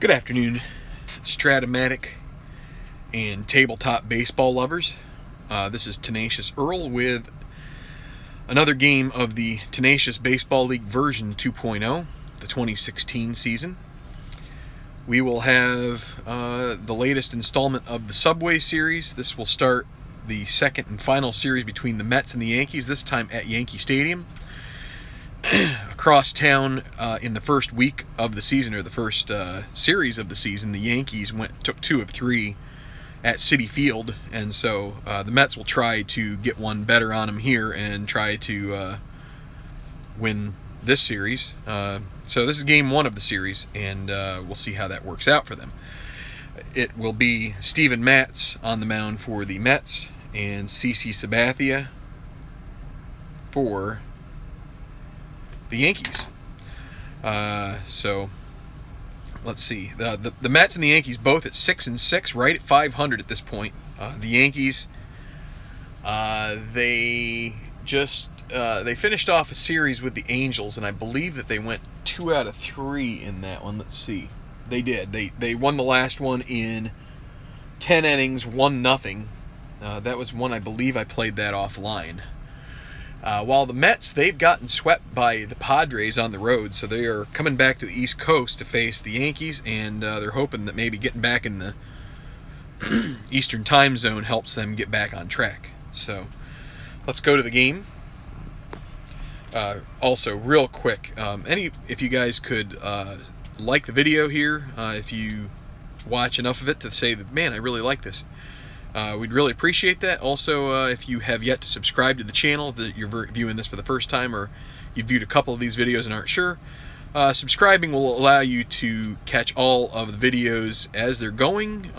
Good afternoon, Stratomatic and tabletop baseball lovers. This is Tenacious Earl with another game of the Tenacious Baseball League version 2.0, the 2016 season. We will have the latest installment of the Subway series. This will start the second and final series between the Mets and the Yankees, this time at Yankee Stadium. Across town in the first week of the season, or the first series of the season, the Yankees took 2 of 3 at Citi Field, and so the Mets will try to get one better on them here and try to win this series. So this is game 1 of the series, and we'll see how that works out for them. It will be Steven Matz on the mound for the Mets and CC Sabathia for the Yankees. So let's see. The Mets and the Yankees both at 6-6, right at 500 at this point. The Yankees, they finished off a series with the Angels, and I believe that they went 2 out of 3 in that one. Let's see. They did. They won the last one in 10 innings, 1-0. That was one, I believe I played that offline. While the Mets, they've gotten swept by the Padres on the road, so they are coming back to the East Coast to face the Yankees, and they're hoping that maybe getting back in the Eastern time zone helps them get back on track. So let's go to the game. Also, real quick, if you guys could like the video here, if you watch enough of it to say that, man, I really like this. We'd really appreciate that. Also, if you have yet to subscribe to the channel, that you're viewing this for the first time, or you've viewed a couple of these videos and aren't sure, subscribing will allow you to catch all of the videos as they're going,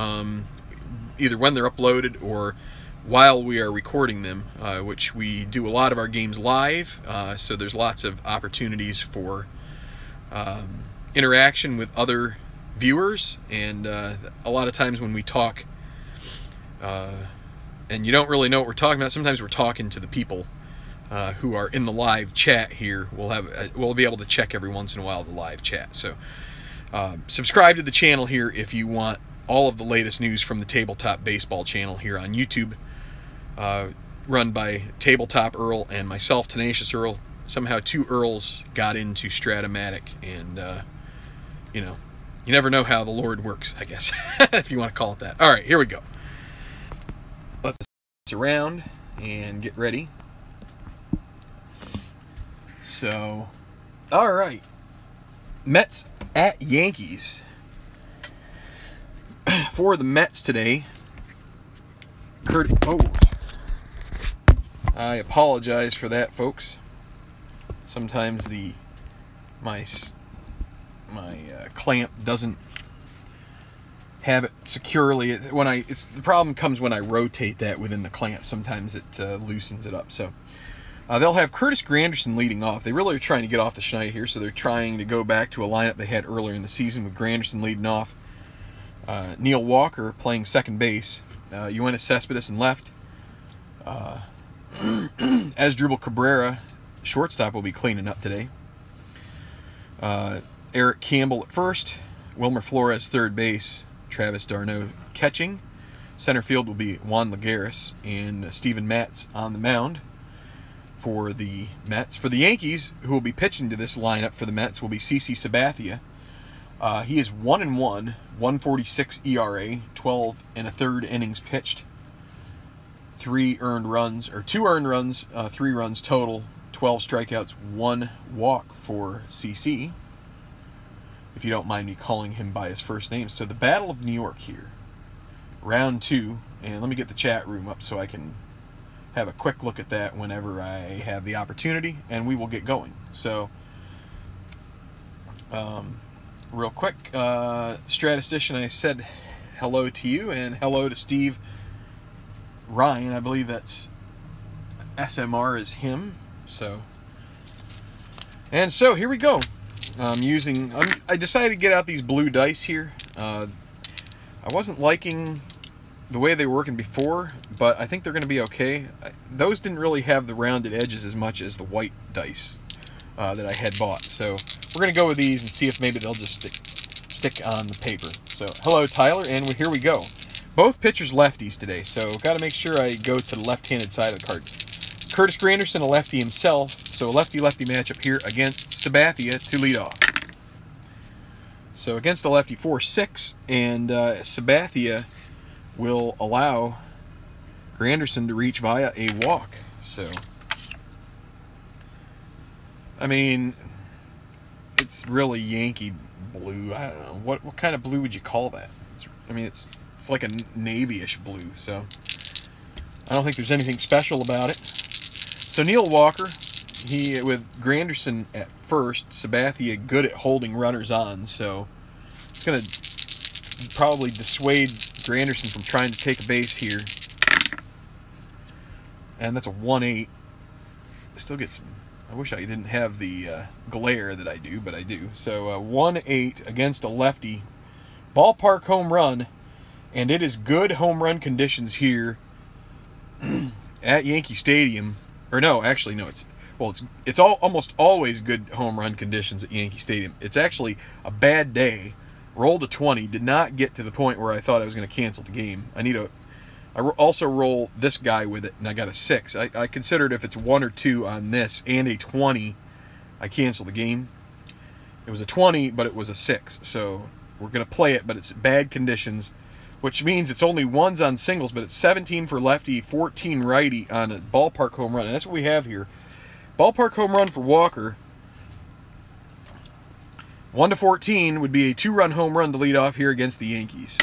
either when they're uploaded or while we are recording them, which we do a lot of our games live, so there's lots of opportunities for interaction with other viewers, and a lot of times when we talk, and you don't really know what we're talking about, sometimes we're talking to the people who are in the live chat here. We'll be able to check every once in a while the live chat. So subscribe to the channel here if you want all of the latest news from the Tabletop Baseball channel here on YouTube, run by Tabletop Earl and myself, Tenacious Earl. Somehow 2 Earls got into Stratomatic, and you know, you never know how the Lord works, I guess, if you want to call it that. All right, here we go. Let's around and get ready. So, all right, Mets at Yankees. For the Mets today, I apologize for that, folks. Sometimes my clamp doesn't have it securely. The problem comes when I rotate that within the clamp. Sometimes it loosens it up. So they'll have Curtis Granderson leading off. They really are trying to get off the schneid here, so they're trying to go back to a lineup they had earlier in the season with Granderson leading off, Neil Walker playing second base, Yoenis Cespedes in left, Asdrubal Cabrera, shortstop, will be cleaning up today, Eric Campbell at first, Wilmer Flores third base, Travis d'Arnaud catching. Center field will be Juan Lagares, and Steven Matz on the mound for the Mets. For the Yankees, who will be pitching to this lineup for the Mets, will be CC Sabathia. He is 1-1, 1.46 ERA, 12 1/3 innings pitched, 2 earned runs, 3 runs total, 12 strikeouts, 1 walk for CC, if you don't mind me calling him by his first name. So the Battle of New York here, round 2, and let me get the chat room up so I can have a quick look at that whenever I have the opportunity, and we will get going. So real quick, Statistician, I said hello to you, and hello to Steve Ryan. I believe that's SMR is him. So here we go. I decided to get out these blue dice here. I wasn't liking the way they were working before, but I think they're going to be okay. Those didn't really have the rounded edges as much as the white dice that I had bought. So we're going to go with these and see if maybe they'll just stick on the paper. So, hello, Tyler, and here we go. Both pitchers lefties today, so got to make sure I go to the left-handed side of the card. Curtis Granderson, a lefty himself, so a lefty-lefty matchup here against Sabathia to lead off. So against the lefty 4-6, and Sabathia will allow Granderson to reach via a walk. So, I mean, it's really Yankee blue. I don't know. What kind of blue would you call that? It's like a navy-ish blue, so I don't think there's anything special about it. So Neil Walker, he with Granderson at first, Sabathia good at holding runners on, so it's going to probably dissuade Granderson from trying to take a base here. And that's a 1-8. Still get some. I wish I didn't have the glare that I do, but I do. So 1-8 against a lefty. Ballpark home run. And it is good home run conditions here at Yankee Stadium. Or no, actually no, it's almost always good home run conditions at Yankee Stadium. It's actually a bad day. Rolled a 20, did not get to the point where I thought I was going to cancel the game. I also roll this guy with it, and I got a 6. I considered if it's 1 or 2 on this and a 20, I cancel the game. It was a 20, but it was a 6. So we're going to play it, but it's bad conditions, which means it's only 1s on singles, but it's 17 for lefty, 14 righty on a ballpark home run. And that's what we have here. Ballpark home run for Walker. 1-14 would be a 2-run home run to lead off here against the Yankees.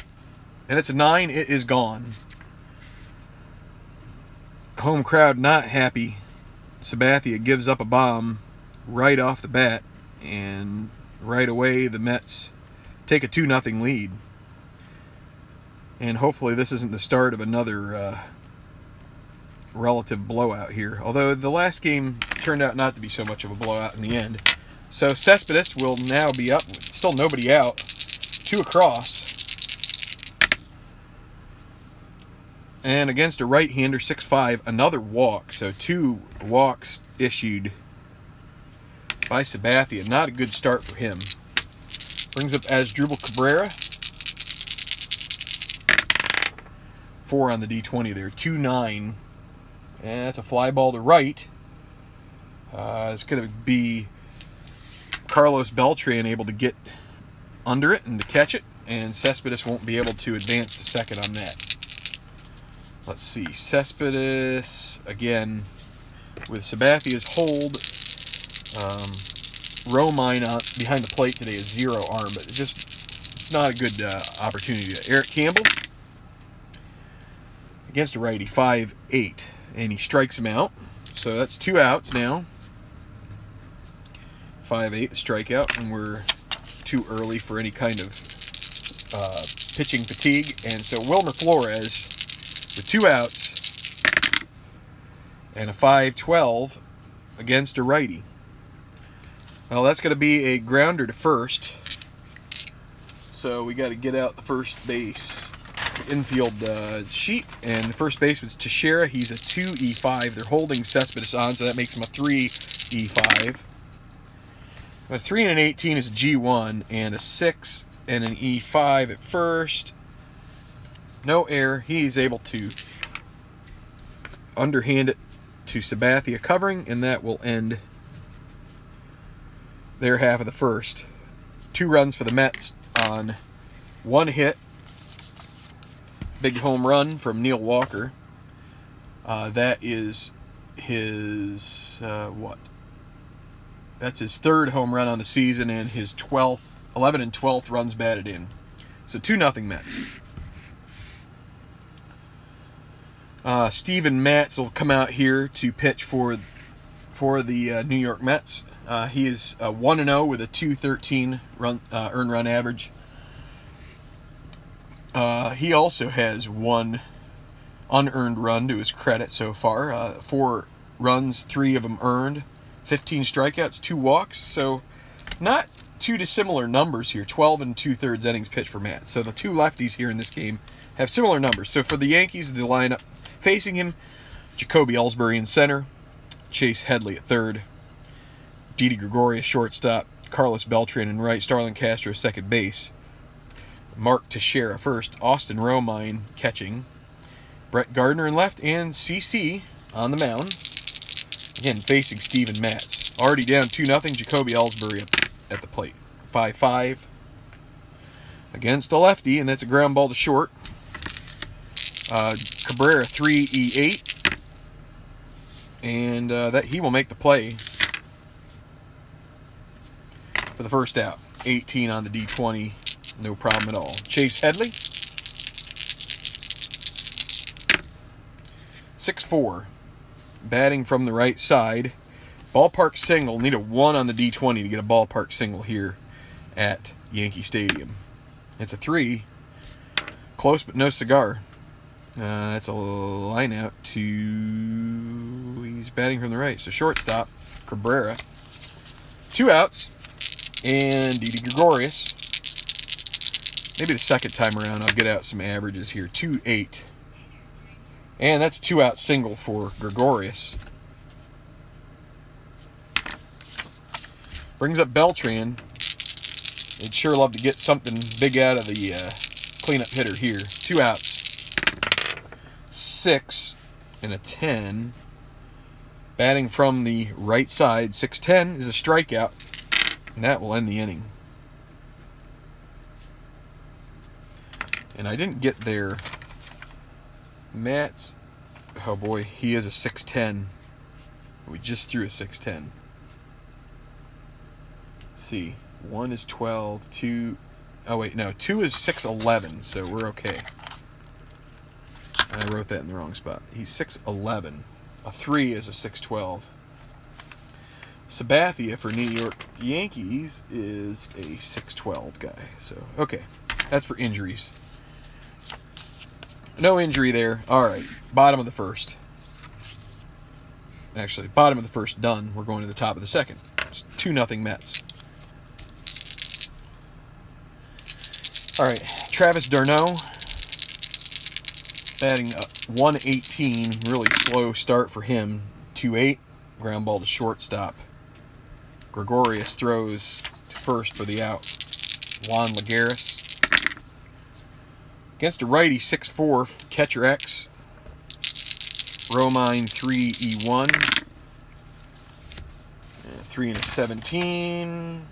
And it's a 9. It is gone. Home crowd not happy. Sabathia gives up a bomb right off the bat. And right away the Mets take a 2-0 lead. And hopefully this isn't the start of another relative blowout here. Although the last game turned out not to be so much of a blowout in the end. So Cespedes will now be up with still nobody out. 2 across. And against a right-hander, 6-5, another walk. So 2 walks issued by Sabathia. Not a good start for him. Brings up Asdrubal Cabrera. 4 on the D20 there. 2-9. And that's a fly ball to right. It's going to be Carlos Beltran able to get under it and to catch it. And Cespedes won't be able to advance to second on that. Let's see. Cespedes, again, with Sabathia's hold. Romine behind the plate today is 0 arm, but it's not a good opportunity. Eric Campbell against a righty, 5-8, and he strikes him out. So that's 2 outs now. 5-8 strikeout, and we're too early for any kind of pitching fatigue. And so Wilmer Flores with 2 outs and a 5-12 against a righty. Well, that's going to be a grounder to first. So we got to get out the first base infield sheet, and the first baseman's Teixeira. He's a 2E5. They're holding Cespedes on, so that makes him a 3E5. A 3 and an 18 is a G1, and a 6 and an E5 at first. No error. He's able to underhand it to Sabathia covering, and that will end their half of the first. 2 runs for the Mets on 1 hit. Big home run from Neil Walker. That is his, That's his 3rd home run on the season and his 11 and 12th runs batted in. So 2-0 Mets. Steven Matz will come out here to pitch for the New York Mets. He is 1-0 with a 2.13 earned run average. He also has 1 unearned run to his credit so far. 4 runs, 3 of them earned. 15 strikeouts, 2 walks. So not too dissimilar numbers here. 12 and 2/3 innings pitched for Matt. So the 2 lefties here in this game have similar numbers. So for the Yankees, the lineup facing him, Jacoby Ellsbury in center, Chase Headley at third, Didi Gregorius shortstop, Carlos Beltran in right, Starlin Castro second base. Mark Teixeira first, Austin Romine catching, Brett Gardner in left, and CC on the mound. Again, facing Steven Matz. Already down 2-0, Jacoby Ellsbury at the plate. 5-5 against a lefty, and that's a ground ball to short. Cabrera 3-8, and that he will make the play for the first out. 18 on the D20, no problem at all. Chase Headley, 6-4, batting from the right side. Ballpark single. Need a 1 on the D20 to get a ballpark single here at Yankee Stadium. It's a 3. Close but no cigar. That's a line out to... He's batting from the right. So shortstop, Cabrera. 2 outs. And Didi Gregorius. Maybe the second time around I'll get out some averages here. 2-8. And that's a 2-out single for Gregorius. Brings up Beltran. They'd sure love to get something big out of the cleanup hitter here. 2 outs. 6 and a 10. Batting from the right side. 6-10 is a strikeout. And that will end the inning. And I didn't get there. Matt's, oh boy, he is a 6-10. We just threw a 6-10. Let's see. 1 is 12, 2, oh wait, no, 2 is 6'11", so we're okay. And I wrote that in the wrong spot. He's 6'11". A 3 is a 6'12". Sabathia for New York Yankees is a 6'12" guy. So, okay. That's for injuries. No injury there. All right. Bottom of the first. Actually, bottom of the first done. We're going to the top of the second. It's 2-0 Mets. All right. Travis d'Arnaud batting 118. Really slow start for him. 2-8. Ground ball to shortstop. Gregorius throws to first for the out. Juan Lagares. Against a righty, 6'4", catcher X. Romine 3-1. 3 and a 17.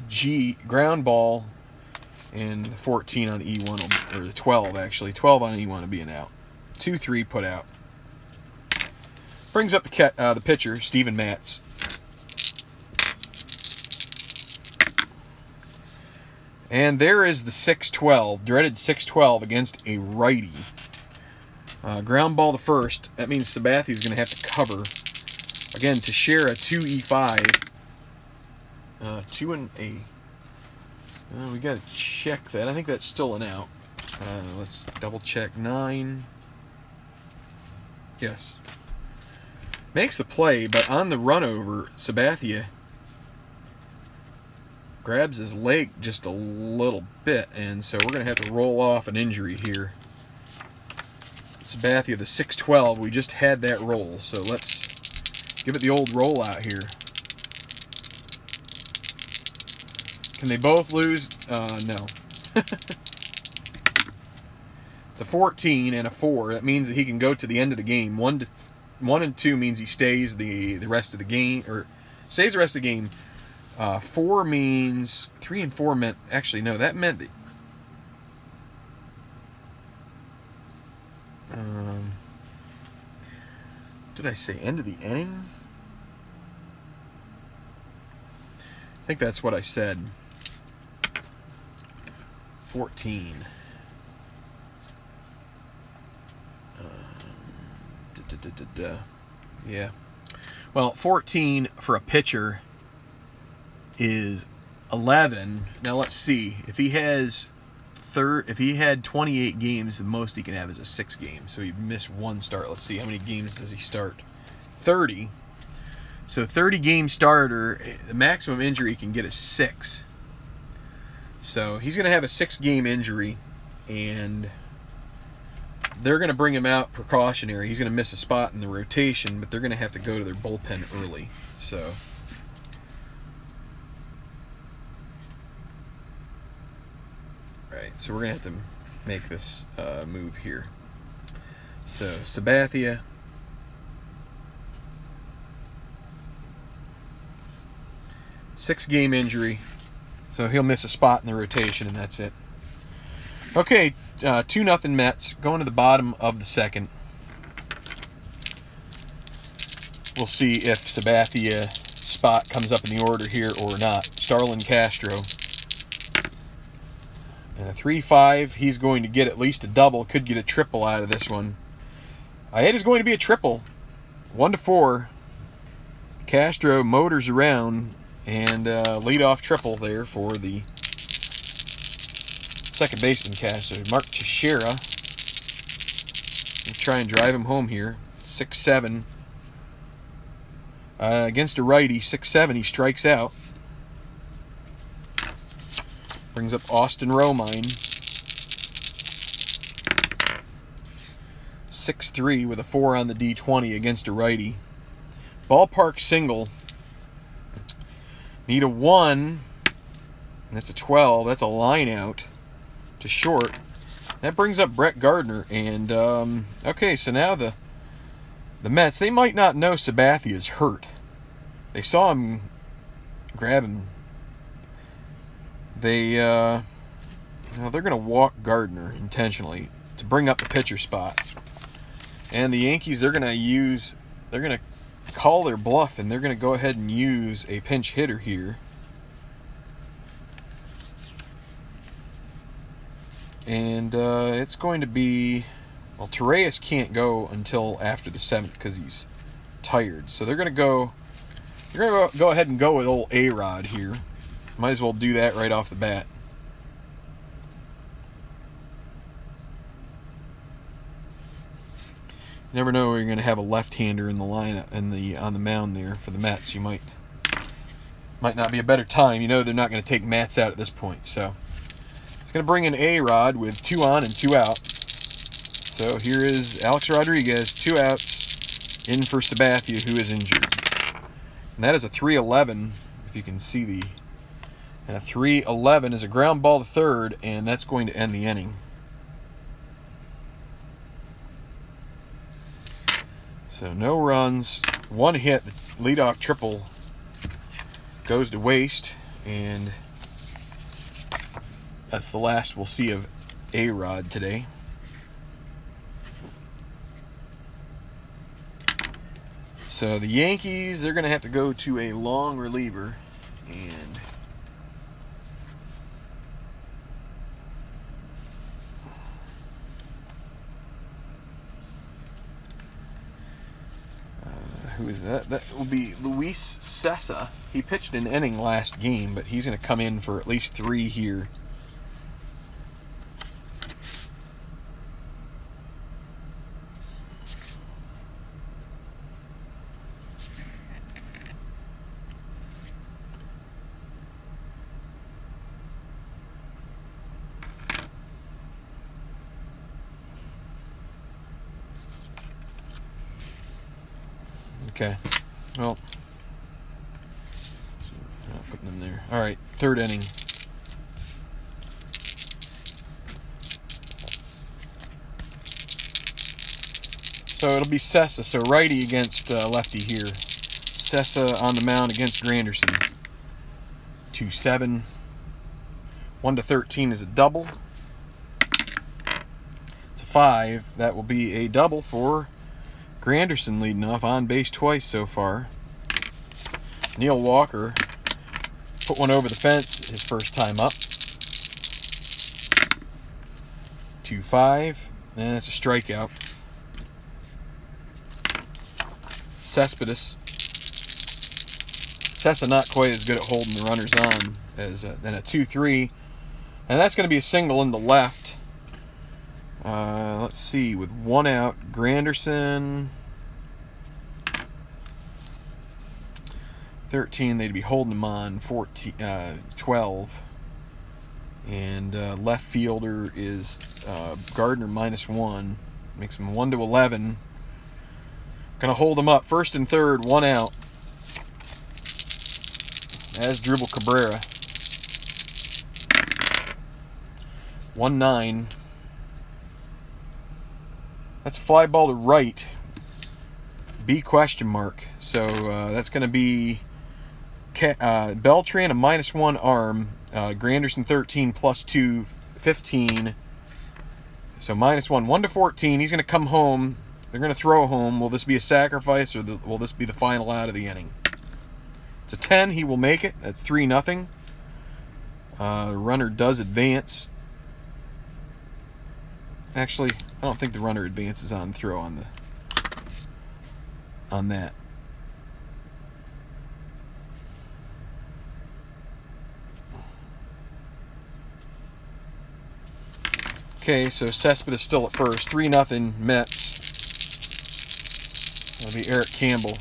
G, ground ball. And the 14 on E1, or the 12 actually. 12 on E1 will be an out. 2-3 put out. Brings up the pitcher, Steven Matz. And there is the 6-12, dreaded 6-12 against a righty. Ground ball to first. That means Sabathia is going to have to cover. Again, Teixeira 2E5. 2 and a. We got to check that. I think that's still an out. Let's double check. 9. Yes. Makes the play, but on the run over, Sabathia grabs his leg just a little bit, and so we're going to have to roll off an injury here. Sabathia, the 6-12, we just had that roll, so let's give it the old roll out here. Can they both lose? No. It's a 14 and a 4. That means that he can go to the end of the game. 1 and 2 means he stays the rest of the game, or stays the rest of the game. 4 means 3 and 4 meant, actually no, that meant that did I say end of the inning? I think that's what I said. 14. Yeah. Well, 14 for a pitcher is 11. Now let's see. If he has if he had 28 games, the most he can have is a 6 game. So he missed 1 start. Let's see, how many games does he start? 30. So 30 game starter, the maximum injury he can get is 6. So he's going to have a 6 game injury, and they're going to bring him out precautionary. He's going to miss a spot in the rotation, but they're going to have to go to their bullpen early. So Alright, so we're going to have to make this move here. So, Sabathia. Six-game injury. So he'll miss a spot in the rotation, and that's it. Okay, 2-0 Mets. Going to the bottom of the second. We'll see if Sabathia's spot comes up in the order here or not. Starlin Castro. And a 3-5. He's going to get at least a double. Could get a triple out of this one. It is going to be a triple. 1-4. Castro motors around. And leadoff triple there for the second baseman Castro. Mark Teixeira. Try and drive him home here. 6-7. Against a righty, 6-7. He strikes out. Brings up Austin Romine. 6-3 with a 4 on the D20 against a righty. Ballpark single. Need a 1. That's a 12. That's a line out to short. That brings up Brett Gardner. And, okay, so now the Mets, they might not know Sabathia's hurt. They saw him grab him. They're going to walk Gardner intentionally to bring up the pitcher spot. And the Yankees, they're going to call their bluff, and they're going to go ahead and use a pinch hitter here. And it's going to be, well, Torreyes can't go until after the 7th because he's tired. So they're going to go ahead and go with old A-Rod here. Might as well do that right off the bat. You never know, you're going to have a left-hander in the line on the mound there for the Mets. You might not be a better time. You know they're not going to take Mats out at this point. So it's going to bring in A-Rod with 2 on and 2 out. So here is Alex Rodriguez, 2 outs, in for Sabathia, who is injured. And that is a 3-11, if you can see the... And a 3-11 is a ground ball to third, and that's going to end the inning. So no runs, 1 hit. The leadoff triple goes to waste, and that's the last we'll see of A-Rod today. So the Yankees, they're going to have to go to a long reliever, and who is that? That will be Luis Cessa. He pitched an inning last game, but he's going to come in for at least 3 here. Okay, well, not putting them there. All right, 3rd inning. So it'll be Cessa, so righty against lefty here. Cessa on the mound against Granderson. 2-7. 1-13 is a double. It's a 5. That will be a double for Granderson, leading off, on base twice so far. Neil Walker put one over the fence his first time up. 2-5, and that's a strikeout. Cespedes. Cessa not quite as good at holding the runners on as than a 2-3, and that's going to be a single in the left. Let's see, with 1 out, Granderson. 13, they'd be holding him on. 12. And left fielder is Gardner -1. Makes him 1-11. Gonna hold him up. 1st and 3rd, 1 out. As Dribble Cabrera. 1-9. That's a fly ball to right. B question mark. So that's going to be Beltran, a -1 arm. Granderson 13 +2, 15. So -1, 1 to 14. He's going to come home. They're going to throw home. Will this be a sacrifice, or will this be the final out of the inning? It's a 10. He will make it. That's 3-0. The runner does advance. Actually, I don't think the runner advances on throw on that. Okay, so Cespedes still at first. 3-0 Mets. That'll be Eric Campbell.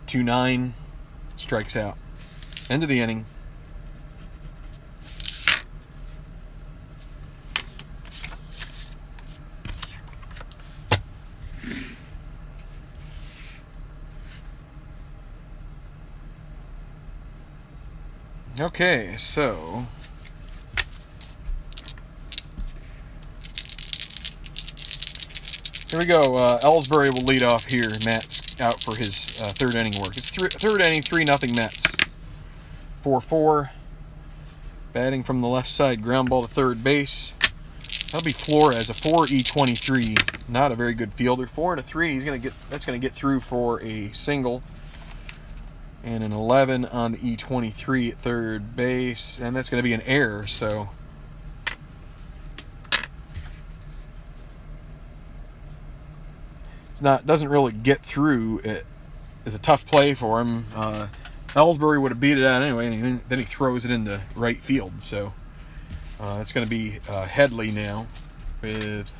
2-9. Strikes out. End of the inning. Okay, so here we go. Ellsbury will lead off here. Matt's out for his third inning work. It's third inning, 3-0 Mets. 4-4. Batting from the left side, ground ball to third base. That'll be Flores, a 4.E23. Not a very good fielder. 4-3. That's gonna get through for a single. And an 11 on the E23 at third base, and that's going to be an error. So doesn't really get through. It is a tough play for him. Ellsbury would have beat it out anyway, and then he throws it into right field. So it's going to be Headley now with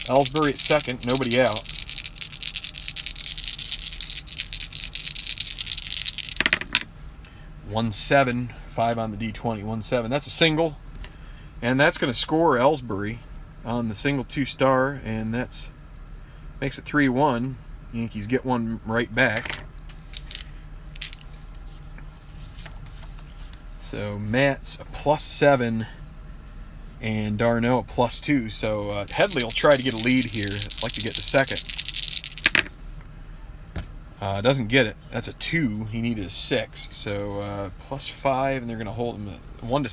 Ellsbury at second, nobody out. 1-7, 5 on the D20, 1-7. That's a single, and that's going to score Ellsbury on the single 2-star, and that's makes it 3-1. Yankees get one right back. So Matt's a +7, and Darno a +2. So Headley will try to get a lead here. I'd like to get to second. Doesn't get it. That's a 2. He needed a 6. So +5, and they're going to hold him. 1 to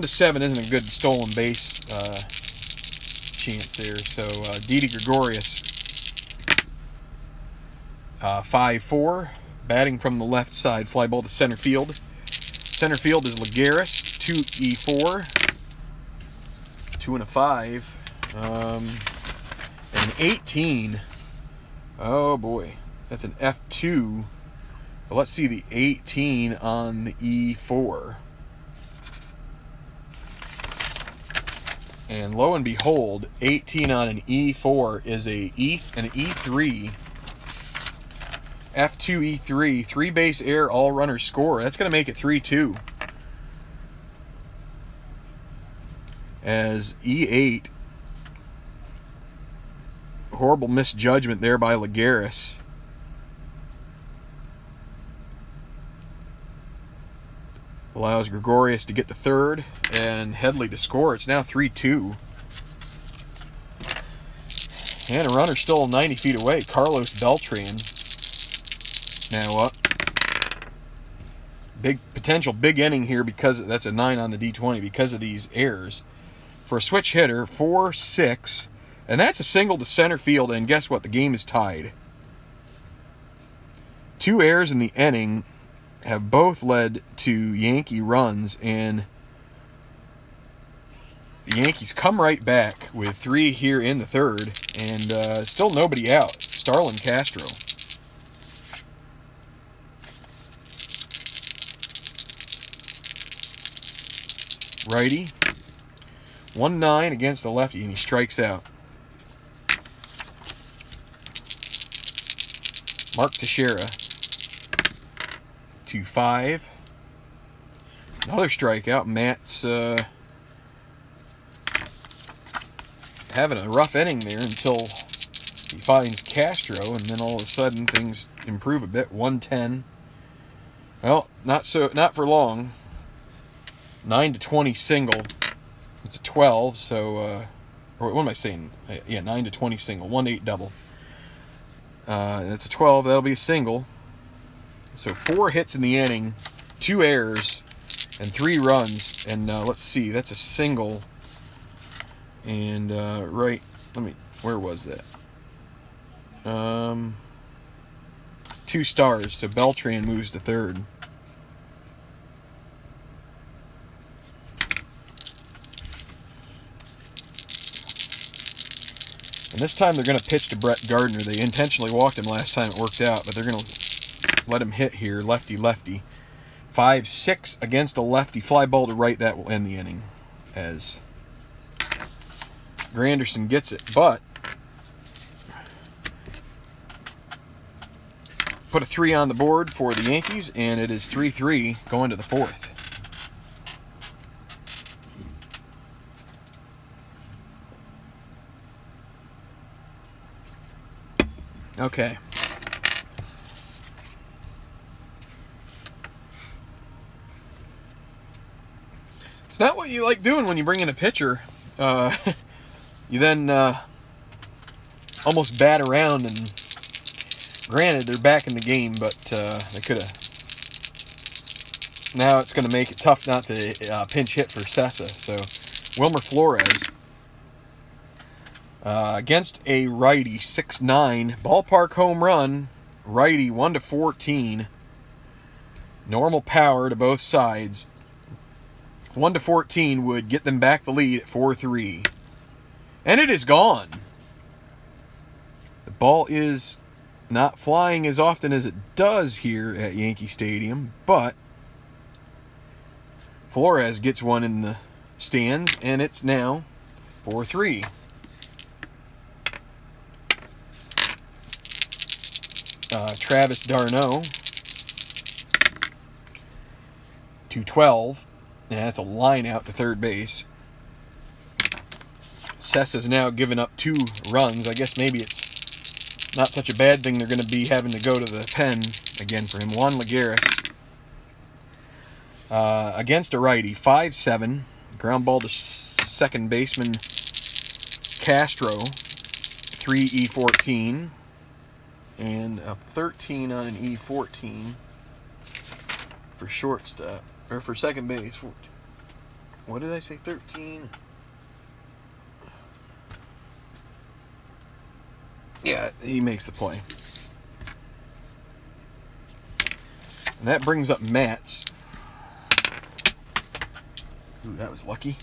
7 isn't a good stolen base chance there. So Didi Gregorius, 5-4, batting from the left side, fly ball to center field. Center field is Lagares, 2E4, 2 and a 5, and an 18. Oh boy. That's an F2. But let's see the 18 on the E4. And lo and behold, 18 on an E4 is an E3. F2 E3. 3-base error, all runners score. That's going to make it 3-2. As E8. Horrible misjudgment there by Lagares. Allows Gregorius to get to third and Headley to score. It's now 3-2. And a runner still 90 feet away. Carlos Beltran now up. Potential big inning here because that's a 9 on the D20 because of these errors. For a switch hitter, 4-6. And that's a single to center field, and guess what? The game is tied. 2 errors in the inning have both led to Yankee runs, and the Yankees come right back with 3 here in the third, and still nobody out. Starlin Castro. Righty. 1-9 against the lefty, and he strikes out. Mark Teixeira. 2-5. Another strikeout. Matt's having a rough inning there until he finds Castro, and then all of a sudden things improve a bit. 1-10. Well, not for long. 9-20 single. It's a 12, so, or what am I saying? Yeah, 9 to 20 single, 1-8 double. That's a 12, that'll be a single. So 4 hits in the inning, 2 errors, and 3 runs. And let's see, that's a single. And right, where was that? 2 stars, so Beltran moves to third. And this time they're going to pitch to Brett Gardner. They intentionally walked him last time, it worked out, but they're going to let him hit here, lefty-lefty. 5-6 against a lefty. Fly ball to right, that will end the inning as Granderson gets it. But put a 3 on the board for the Yankees, and it is 3-3 going to the 4th. Okay. It's not what you like doing when you bring in a pitcher. You then almost bat around, and granted, they're back in the game, but they could have. Now it's going to make it tough not to pinch hit for Sessa. So Wilmer Flores against a righty, 6'9", ballpark home run, righty 1-14, normal power to both sides. 1-14 would get them back the lead at 4-3, and it is gone. The ball is not flying as often as it does here at Yankee Stadium, but Flores gets one in the stands, and it's now 4-3. Travis d'Arnaud, 2-12, and that's a line out to third base. Sessa's now given up 2 runs. I guess maybe it's not such a bad thing they're going to be having to go to the pen again for him. Juan Lagares against a righty, 5-7. Ground ball to second baseman Castro, 3E14. And a 13 on an E14 for shortstop, or for second base. 14. What did I say, 13? Yeah, he makes the play. And that brings up Matz. Ooh, that was lucky.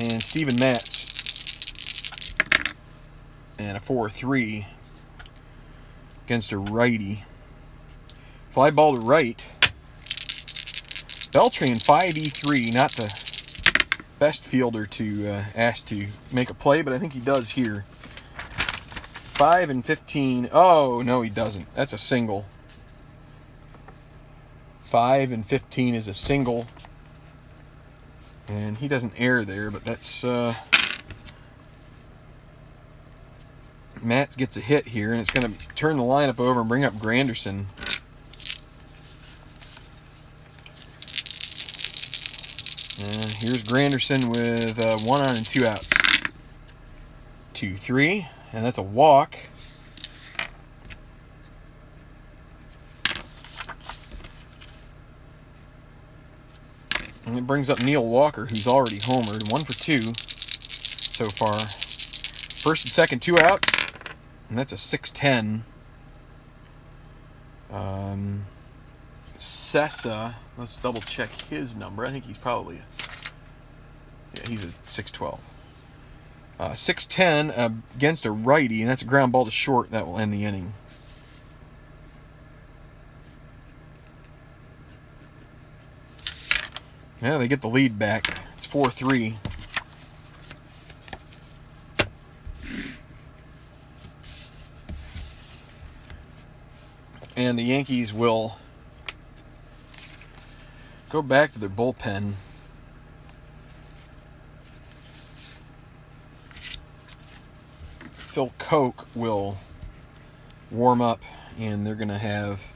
And Steven Matz. And a 4-3 against a righty. Fly ball to right. Beltran, 5E3. Not the best fielder to ask to make a play, but I think he does here. 5-15. Oh, no, he doesn't. That's a single. 5-15 is a single. And he doesn't err there, but that's... Matz gets a hit here, and it's going to turn the lineup over and bring up Granderson. And here's Granderson with 1 on and 2 outs. 2-3, and that's a walk. And it brings up Neil Walker, who's already homered. 1 for 2 so far. First and second, 2 outs. And that's a 6-10. Sessa, let's double check his number. I think he's probably, yeah, he's a 6-12. 6-10 against a righty, and that's a ground ball to short. That will end the inning. Yeah, they get the lead back. It's 4-3. And the Yankees will go back to their bullpen. Phil Koch will warm up, and they're going to have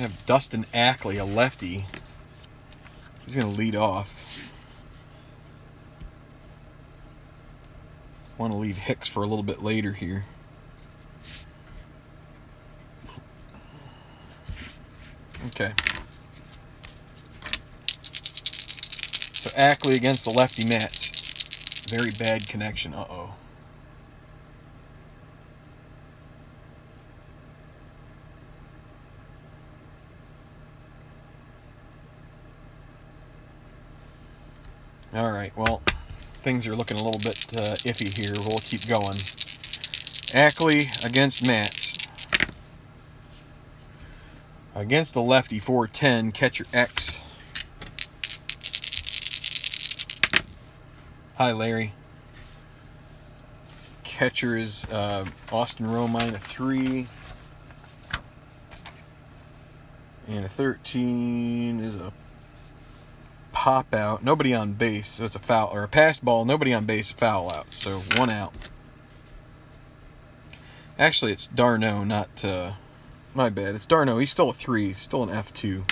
We have Dustin Ackley, a lefty. He's going to lead off. Want to leave Hicks for a little bit later here. Okay. So Ackley against the lefty Mets. Very bad connection. Uh-oh. Alright, well, things are looking a little bit iffy here. We'll keep going. Ackley against Mats. Against the lefty, 410, catcher X. Hi, Larry. Catcher is Austin Romine, a 3. And a 13 is a pop out. Nobody on base, so it's a foul. Or a pass ball, nobody on base, a foul out. So 1 out. Actually, it's Darno, not... my bad. It's Darno. He's still a 3. He's still an F2.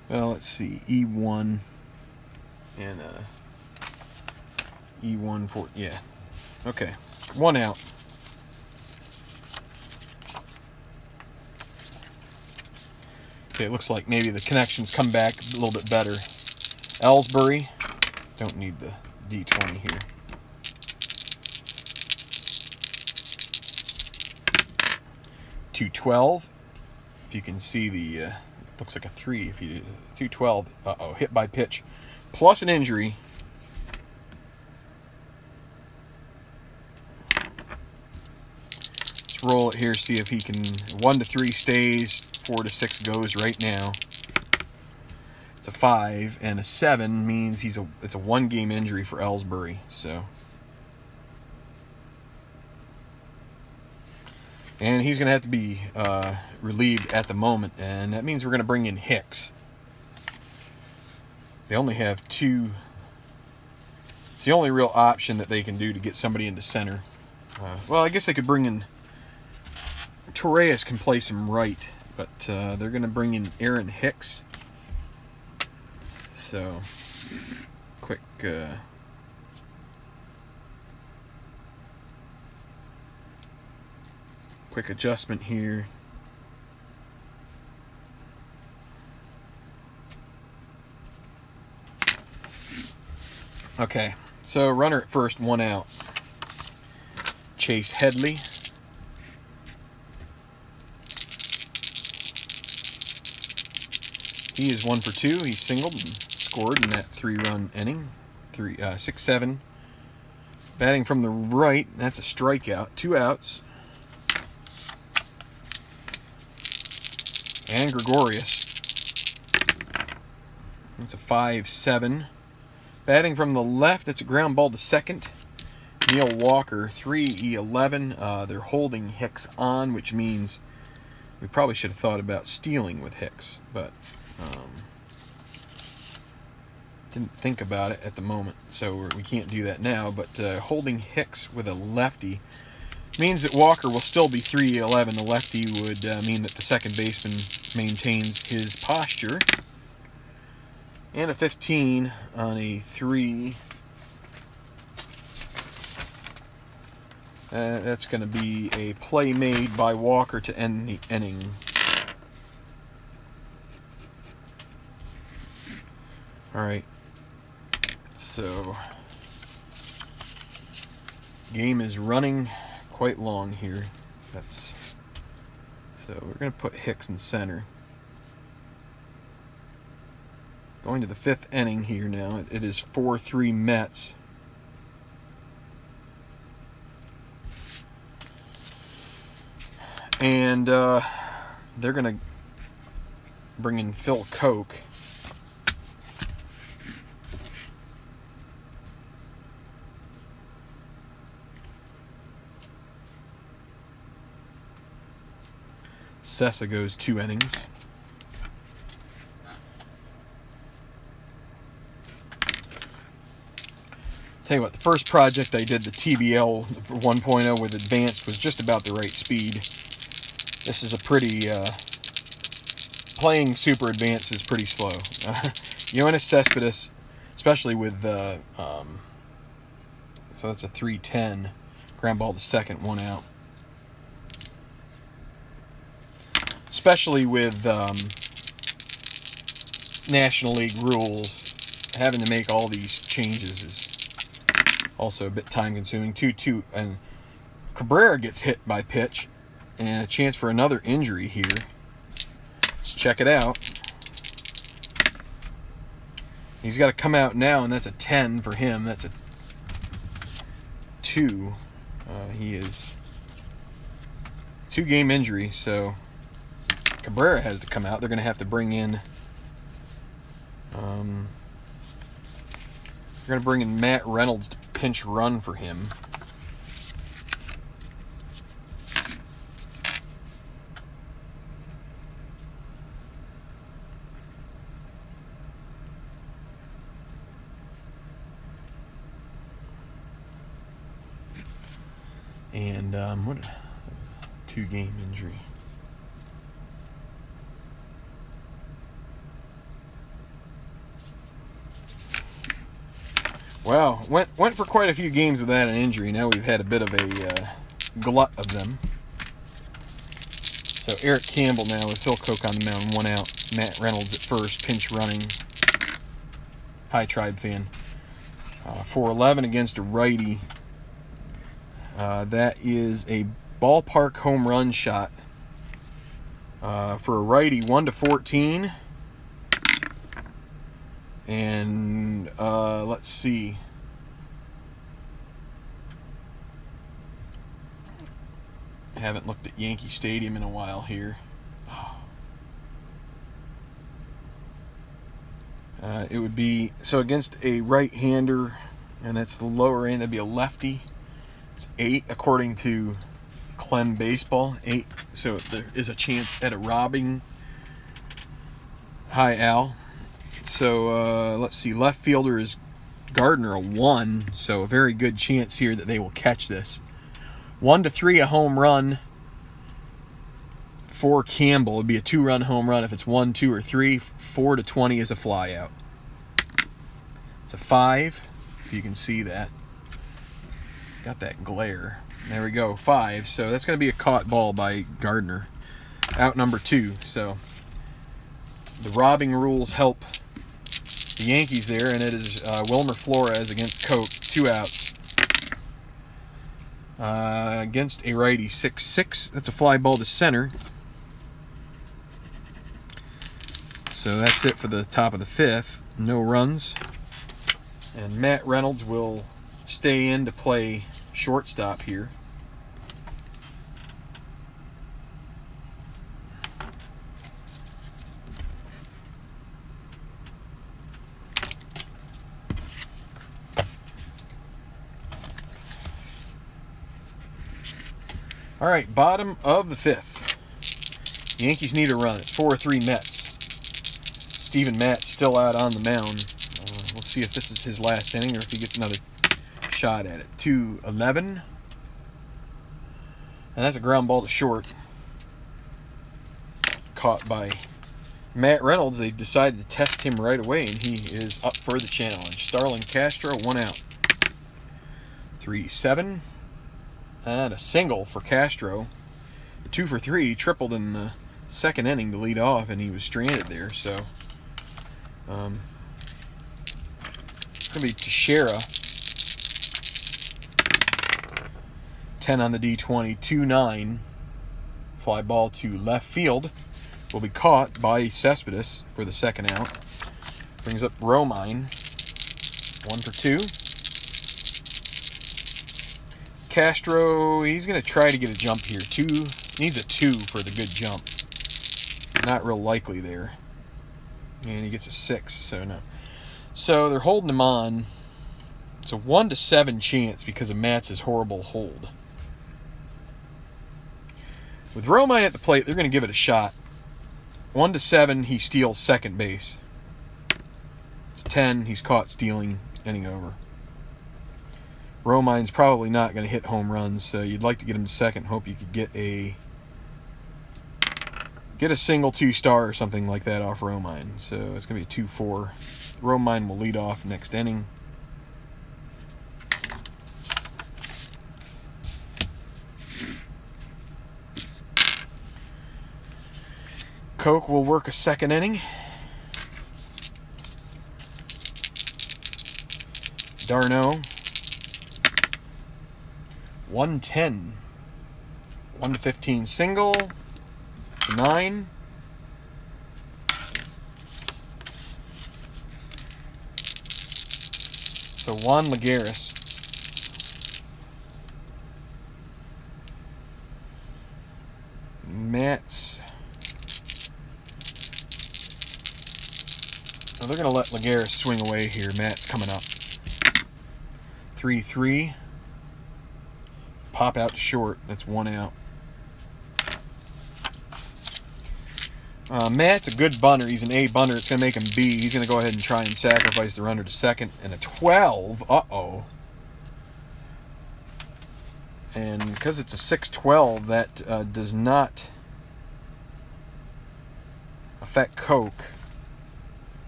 Well, let's see. E1 and E1 for... Yeah. Okay. 1 out. Okay, it looks like maybe the connections come back a little bit better. Ellsbury. Don't need the D20 here. .212. If you can see the, looks like a 3. If you do 212, uh-oh, hit by pitch, plus an injury. Let's roll it here. See if he can. 1 to 3 stays. 4 to 6 goes right now. It's a 5 and a 7 means it's a 1-game injury for Ellsbury. So. And he's going to have to be relieved at the moment, and that means we're going to bring in Hicks. They only have 2. It's the only real option that they can do to get somebody into center. Well, I guess they could bring in... Torres can place him right, but they're going to bring in Aaron Hicks. So, quick... quick adjustment here. Okay, so runner at first, 1 out. Chase Headley. He is 1 for 2. He singled and scored in that 3-run inning. 6-7. Batting from the right, that's a strikeout. 2 outs. And Gregorius. That's a 5-7. Batting from the left, that's a ground ball to second. Neil Walker, 3-11. They're holding Hicks on, which means we probably should have thought about stealing with Hicks, but didn't think about it at the moment, so we can't do that now. But holding Hicks with a lefty means that Walker will still be 3-11. The lefty would mean that the second baseman maintains his posture. And a 15 on a 3. That's going to be a play made by Walker to end the inning. All right. So, game is running quite long here. So we're going to put Hicks in center. Going to the 5th inning here now. It is 4-3 Mets. And they're going to bring in Phil Koch. Sessa goes 2 innings. Tell you what, the first project I did, the TBL 1.0 with advanced, was just about the right speed. This is a pretty playing Super Advanced is pretty slow. Yoenis Cespedes, especially with so that's a 3-10. Ground ball to second, 1 out. Especially with National League rules, having to make all these changes is also a bit time-consuming. 2-2, and Cabrera gets hit by pitch, and a chance for another injury here. Let's check it out. He's got to come out now, and that's a 10 for him. That's a 2. He is 2-game injury, so Cabrera has to come out. They're going to have to bring in Matt Reynolds to pinch run for him. And what? 2-game injury. Wow, went for quite a few games without an injury. Now we've had a bit of a glut of them. So Eric Campbell now with Phil Koch on the mound, 1 out. Matt Reynolds at first, pinch running. High Tribe fan. 4-11 against a righty. That is a ballpark home run shot for a righty, 1-14. And let's see. I haven't looked at Yankee Stadium in a while here. It would be, so against a right-hander, and that's the lower end, that'd be a lefty. It's 8 according to Clem Baseball. 8, so there is a chance at a robbing. Hi, Al. So let's see, left fielder is Gardner, a 1, so a very good chance here that they will catch this. 1-3, a home run for Campbell. It would be a 2-run home run if it's 1, 2, or 3. 4-20 is a fly out. It's a 5, if you can see that. Got that glare. There we go, 5. So that's going to be a caught ball by Gardner. Out number 2. So the robbing rules help the Yankees there, and it is Wilmer Flores against Koch, 2 outs. Against a righty, 6-6. That's a fly ball to center. So that's it for the top of the 5th. No runs. And Matt Reynolds will stay in to play shortstop here. All right, bottom of the 5th. Yankees need a run. It's 4-3 Mets. Steven Matz still out on the mound. We'll see if this is his last inning or if he gets another shot at it. 2-11. And that's a ground ball to short. Caught by Matt Reynolds. They decided to test him right away, and he is up for the challenge. Starlin Castro, 1 out. 3-7. And a single for Castro. 2 for 3. Tripled in the 2nd inning to lead off, and he was stranded there. So, it's going to be Teixeira. 10 on the D20. 2-9. Fly ball to left field. Will be caught by Cespedes for the 2nd out. Brings up Romine. 1 for 2. Castro, he's going to try to get a jump here. Needs a 2 for the good jump. Not real likely there. And he gets a 6, so no. So they're holding him on. It's a 1-7 chance because of Matz's horrible hold. With Romine at the plate, they're going to give it a shot. 1-7, he steals second base. It's 10, he's caught stealing, inning over. Romine's probably not going to hit home runs, so you'd like to get him to second. Hope you could get get a single 2-star or something like that off Romine. So it's going to be a 2-4. Romine will lead off next inning. Coke will work a second inning. Darno, 110. 1-15 single. 9. So Juan Lagares. Mats. Oh, they're going to let Lagares swing away here. Matt's coming up. 3-3. Pop out to short. That's 1 out. Matt's a good bunter. He's an A bunter. It's going to make him B. He's going to go ahead and try and sacrifice the runner to second. And a 12. Uh-oh. And because it's a 6-12, that does not affect Coke,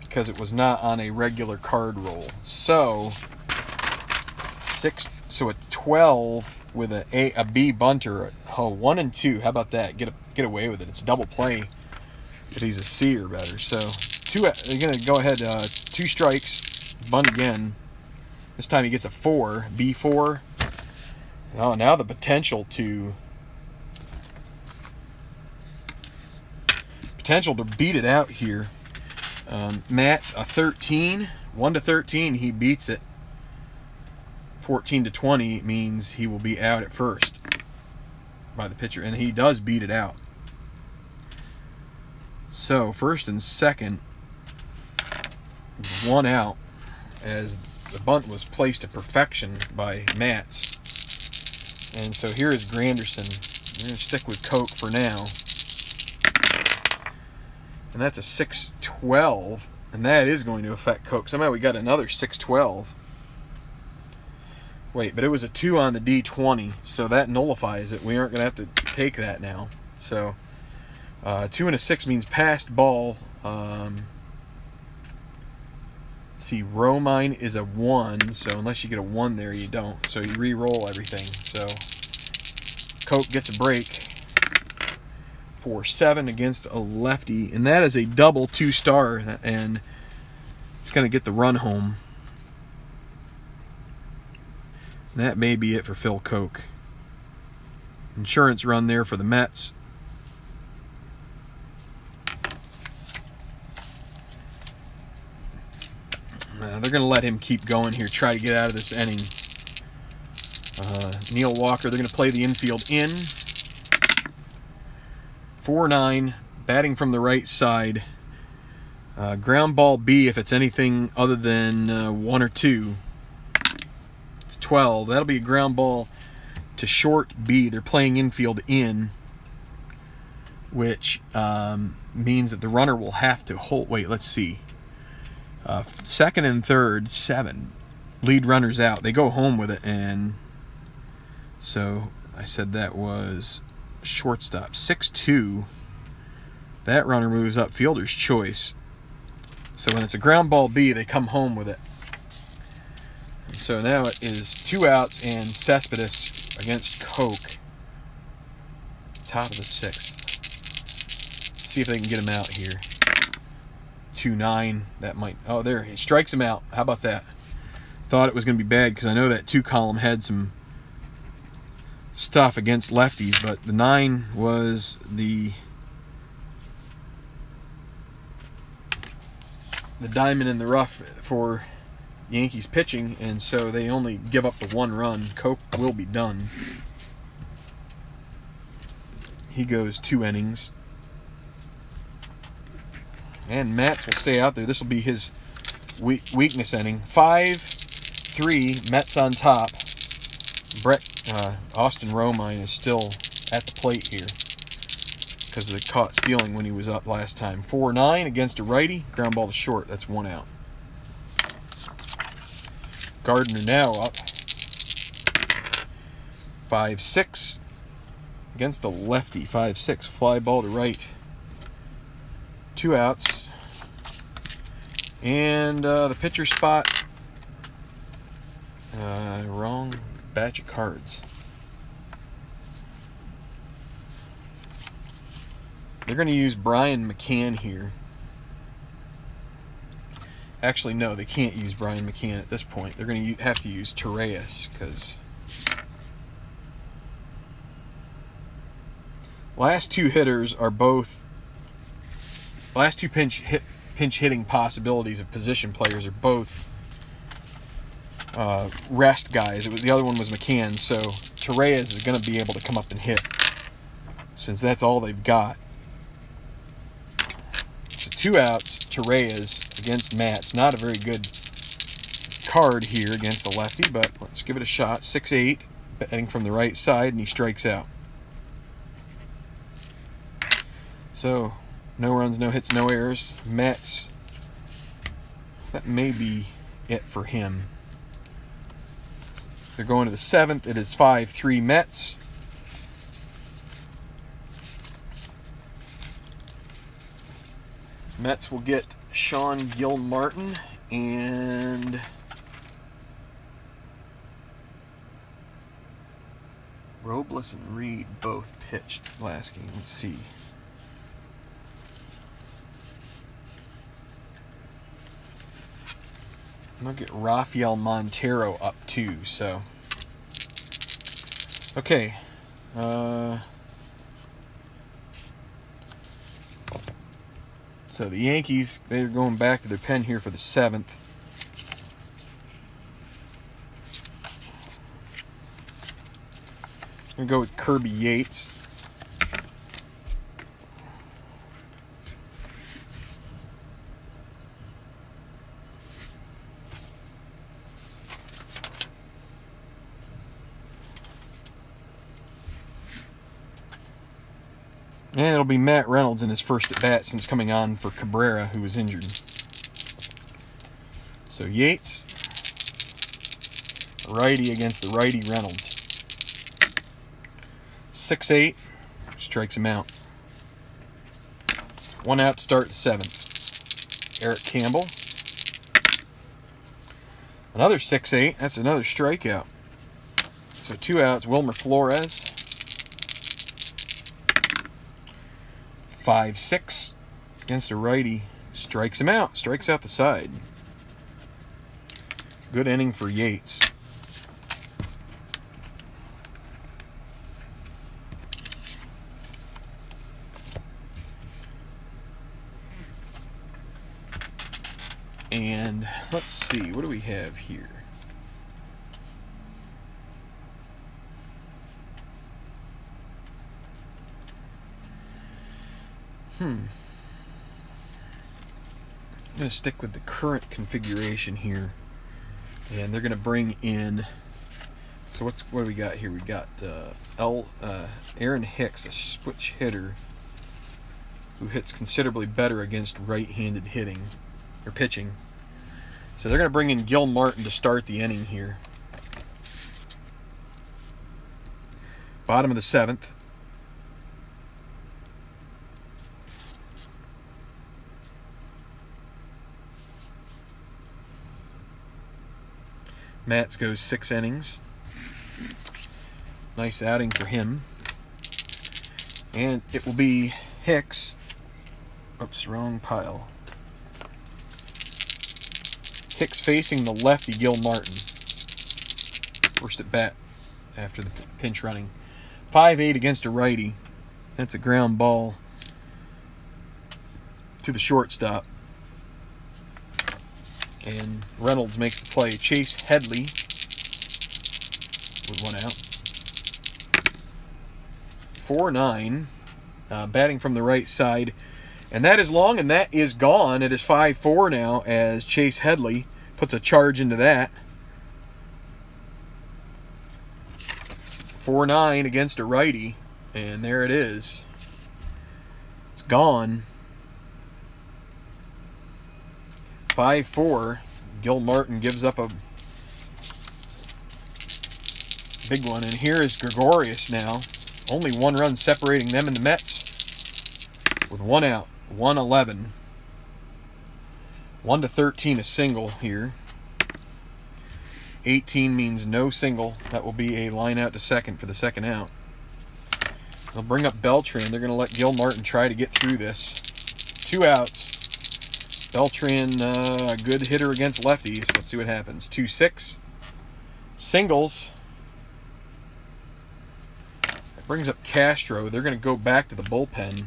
because it was not on a regular card roll. So a 12 with a B bunter. Oh, 1 and 2. How about that? Get away with it. It's double play if he's a C or better. So they're going to go ahead, 2 strikes, bunt again. This time he gets a 4, B4. Oh, now the potential to beat it out here. Matt's a 13, 1-13. He beats it. 14-20 means he will be out at first by the pitcher, and he does beat it out. So first and second, 1 out, as the bunt was placed to perfection by Matz. And so here is Granderson. We're going to stick with Coke for now. And that's a 6-12, and that is going to affect Coke. Somehow we got another 6-12. Wait, but it was a 2 on the D20, so that nullifies it. We aren't going to have to take that now. So 2 and a 6 means passed ball. Let's see, Romine is a 1, so unless you get a 1 there, you don't. So you re-roll everything. So Coke gets a break for 7 against a lefty, and that is a double 2-star, and it's going to get the run home. And that may be it for Phil Coke. Insurance run there for the Mets. They're going to let him keep going here, try to get out of this inning. Neil Walker, they're going to play the infield in. 4-9, batting from the right side. Ground ball B if it's anything other than 1 or 2. It's 12. That'll be a ground ball to short B. They're playing infield in, which means that the runner will have to hold. Wait, let's see. Second and third, 7. Lead runners out. They go home with it, and so I said that was shortstop. 6-2. That runner moves up, fielder's choice. So when it's a ground ball B, they come home with it. And so now it is 2 outs and Cespedes against Coke. Top of the 6th. See if they can get him out here. 2-9. That might. Oh, there. He strikes him out. How about that? Thought it was going to be bad because I know that 2 column had some stuff against lefties, but the 9 was the diamond in the rough for Yankees pitching, and so they only give up the 1 run. Coke will be done. He goes 2 innings. And Mats will stay out there. This will be his weakness inning. 5-3, Mets on top. Austin Romine is still at the plate here because of the caught stealing when he was up last time. 4-9 against a righty. Ground ball to short. That's 1 out. Gardner now up. 5-6 against a lefty. 5-6. Fly ball to right. 2 outs. And the pitcher spot, wrong batch of cards. They're going to use Brian McCann here. Actually, no, they can't use Brian McCann at this point. They're going to have to use Torreyes, because last two hitters are both, last two pinch hitting possibilities of position players are both rest guys. The other one was McCann, so Torreyes is going to be able to come up and hit, since that's all they've got. So 2 outs, Torreyes against Matz. Not a very good card here against the lefty, but let's give it a shot. 6-8, batting from the right side, and he strikes out. So, no runs, no hits, no errors. Matz, that may be it for him. They're going to the 7th. It is 5-3 Mets. Mets will get Sean Gilmartin and Robles and Reed both pitched last game. Let's see. They'll get Rafael Montero up too, so. Okay. So the Yankees, they're going back to their pen here for the 7th. I'm going to go with Kirby Yates. And it'll be Matt Reynolds in his first at-bat since coming on for Cabrera, who was injured. So Yates, righty against the righty Reynolds. 6-8, strikes him out. 1 out to start the 7th. Eric Campbell. Another 6-8, that's another strikeout. So 2 outs, Wilmer Flores. 5-6 against a righty, strikes him out, strikes out the side. Good inning for Yates. And let's see, what do we have here? I'm going to stick with the current configuration here, and they're going to bring in. So what do we got here? We got Aaron Hicks, a switch hitter who hits considerably better against right-handed hitting or pitching. So they're going to bring in Gil Martin to start the inning here. Bottom of the 7th. Matz goes 6 innings. Nice outing for him. And it will be Hicks. Oops, wrong pile. Hicks facing the lefty, Gil Martin. First at bat after the pinch running. 5-8 against a righty. That's a ground ball to the shortstop. And Reynolds makes the play. Chase Headley with 1 out. 4-9, batting from the right side. And that is long, and that is gone. It is 5-4 now as Chase Headley puts a charge into that. 4-9 against a righty, and there it is. It's gone. 5-4. Gil Martin gives up a big one. And here is Gregorius now. Only 1 run separating them and the Mets with 1 out. 111. 1 to 13 a single here. 18 means no single. That will be a line out to second for the second out. They'll bring up Beltran. They're going to let Gil Martin try to get through this. 2 outs. Beltran, a good hitter against lefties. Let's see what happens. 2-6. Singles. That brings up Castro. They're going to go back to the bullpen.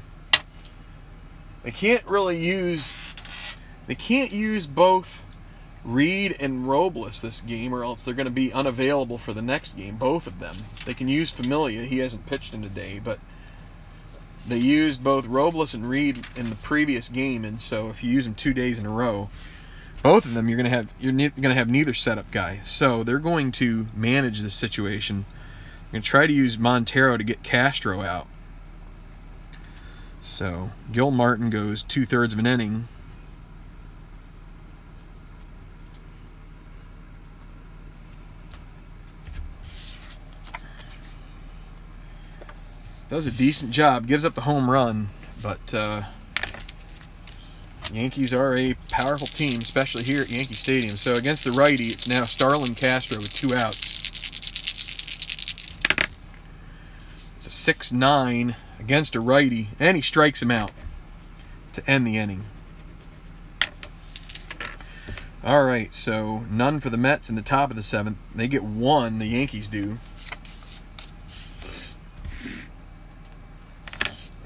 They can't really use... They can't use both Reed and Robles this game, or else they're going to be unavailable for the next game, both of them. They can use Familia. He hasn't pitched in a day, but they used both Robles and Reed in the previous game, and so if you use them 2 days in a row, both of them you're going to have neither setup guy. So they're going to manage this situation. They're going to try to use Montero to get Castro out. So Gil Martin goes 2/3 of an inning. Does a decent job, gives up the home run, but Yankees are a powerful team, especially here at Yankee Stadium. So against the righty, it's now Starlin Castro with 2 outs. It's a 6-9 against a righty, and he strikes him out to end the inning. All right, so none for the Mets in the top of the 7th. They get 1, the Yankees do.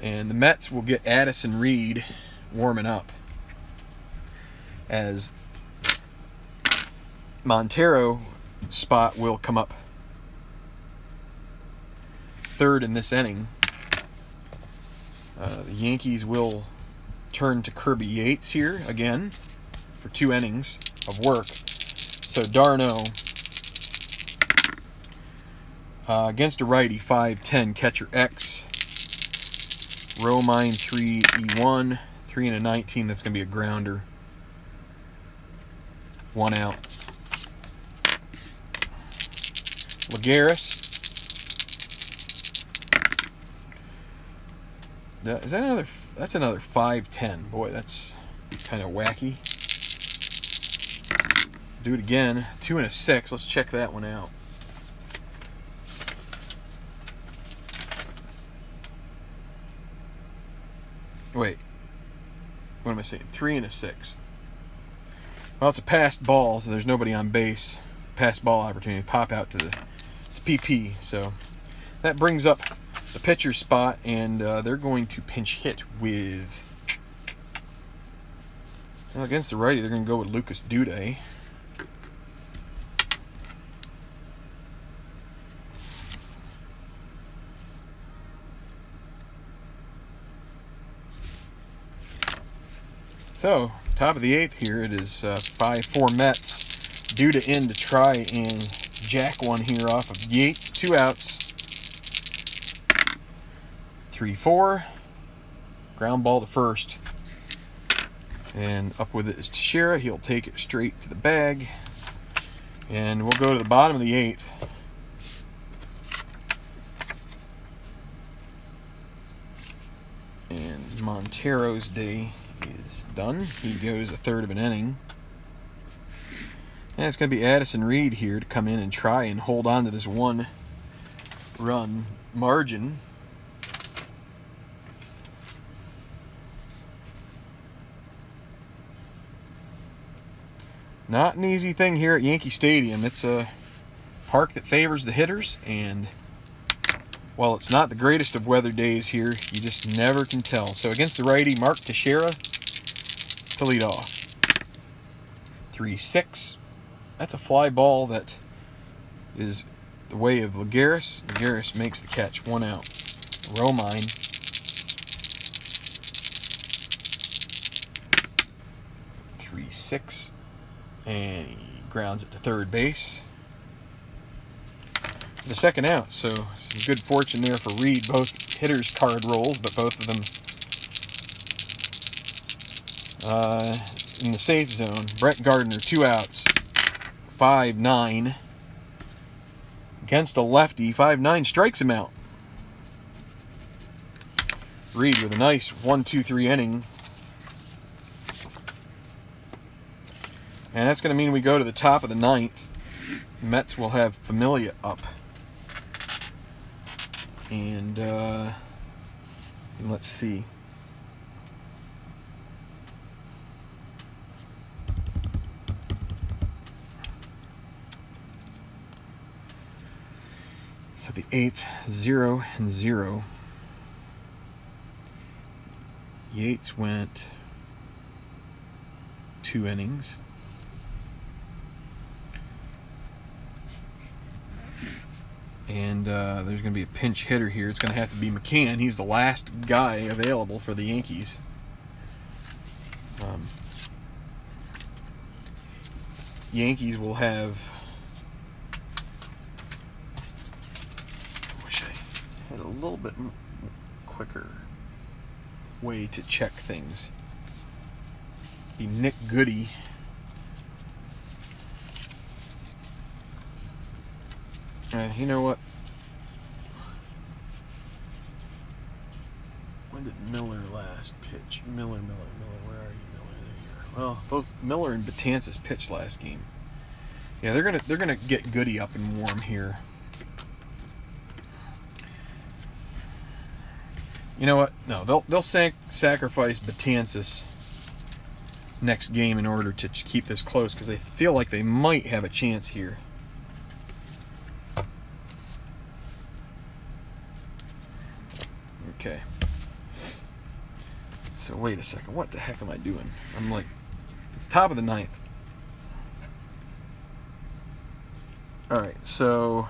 And the Mets will get Addison Reed warming up, as Montero spot will come up 3rd in this inning. The Yankees will turn to Kirby Yates here again for 2 innings of work. So d'Arnaud against a righty, 5-10, catcher X. Romine 3-E1, 3 and a 19. That's going to be a grounder. 1 out. Lagares. Is that another? That's another 5-10. Boy, that's kind of wacky. Do it again. 2 and a 6. Let's check that one out. Wait, what am I saying? 3 and a 6. Well, it's a passed ball, so there's nobody on base. Passed ball opportunity. Pop out to the PP. So that brings up the pitcher's spot, and they're going to pinch hit with... Well, against the righty, they're going to go with Lucas Duday. So, top of the 8th here, it is 5-4 Mets. Due to end to try and jack one here off of Yates. 2 outs. 3-4. Ground ball to first. And up with it is Teixeira. He'll take it straight to the bag. And we'll go to the bottom of the 8th. And Montero's day is done. He goes 1/3 of an inning. And it's going to be Addison Reed here to come in and try and hold on to this 1-run margin. Not an easy thing here at Yankee Stadium. It's a park that favors the hitters, and while it's not the greatest of weather days here, you just never can tell. So against the righty, Mark Teixeira to lead off. 3-6. That's a fly ball that is the way of Lagares. Lagares makes the catch. 1 out. Romine. 3-6. And he grounds it to 3rd base. The second out, so some good fortune there for Reed. Both hitters card rolls, but both of them in the safe zone. Brett Gardner, 2 outs. 5-9. Against a lefty, 5-9 strikes him out. Reed with a nice 1-2-3 inning. And that's going to mean we go to the top of the 9th. Mets will have Familia up. And let's see. So the 8th, 0-0. Yates went 2 innings. And there's going to be a pinch hitter here. It's going to have to be McCann. He's the last guy available for the Yankees. Yankees will have... I wish I had a little bit quicker way to check things. Be Nick Goody. You know what? When did Miller last pitch? Miller, where are you, Miller? There you are. Well, both Miller and Betances pitched last game. Yeah, they're gonna get Goody up and warm here. You know what? No, they'll sacrifice Betances next game in order to keep this close because they feel like they might have a chance here. Okay. So wait a second. What the heck am I doing? I'm like, it's top of the 9th. All right. So,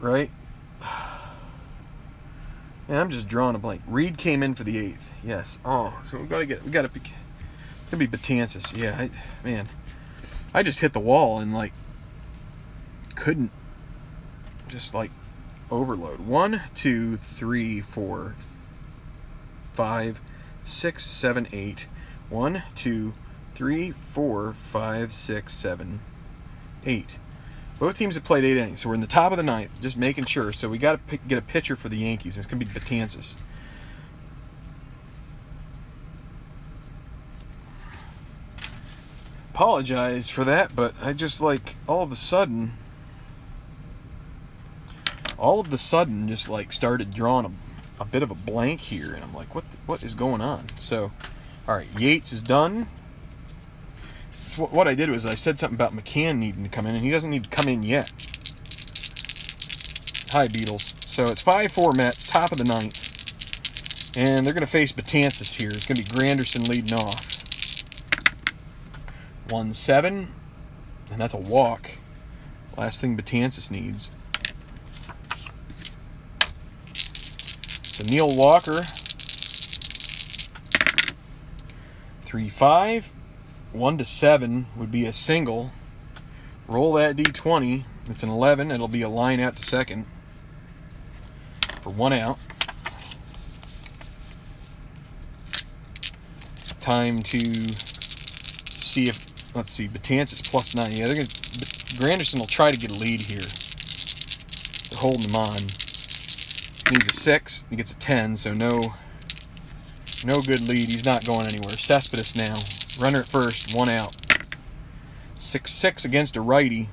right. Yeah, I'm just drawing a blank. Reed came in for the 8th. Yes. Oh, so we gotta be. It's gonna be Betances. Yeah. Man, I just hit the wall and like couldn't just like. Overload. 1, 2, 3, 4, 5, 6, 7, 8. 1, 2, 3, 4, 5, 6, 7, 8. Both teams have played 8 innings, so we're in the top of the 9th, just making sure. So we got to get a pitcher for the Yankees. It's going to be Betances. Apologize for that, but I just like all of a sudden just like started drawing a bit of a blank here, and I'm like, what is going on? So, all right, Yates is done. So what I did was I said something about McCann needing to come in, and he doesn't need to come in yet. Hi, Beatles. So it's 5-4 Mets, top of the 9th, and they're going to face Betances here. It's going to be Granderson leading off. 1-7, and that's a walk. Last thing Betances needs. So Neil Walker, 3-5, 1-7 would be a single. Roll that D20. It's an 11. It'll be a line out to second for 1 out. Time to see if, let's see, Betances +9. Yeah, Granderson will try to get a lead here. They're holding him on. Needs a 6. He gets a 10, so no good lead. He's not going anywhere. Cespedes now. Runner at first, 1 out. 6-6 against a righty.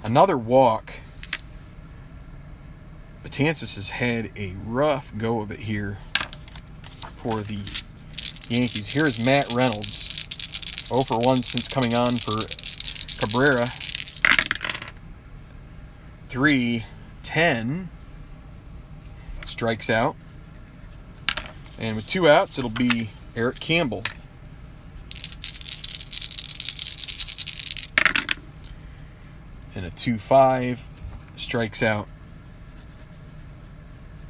Another walk. Betances has had a rough go of it here for the Yankees. Here's Matt Reynolds. 0 for 1 since coming on for Cabrera. 3-10. Strikes out. And with 2 outs, it'll be Eric Campbell. And a 2-5. Strikes out.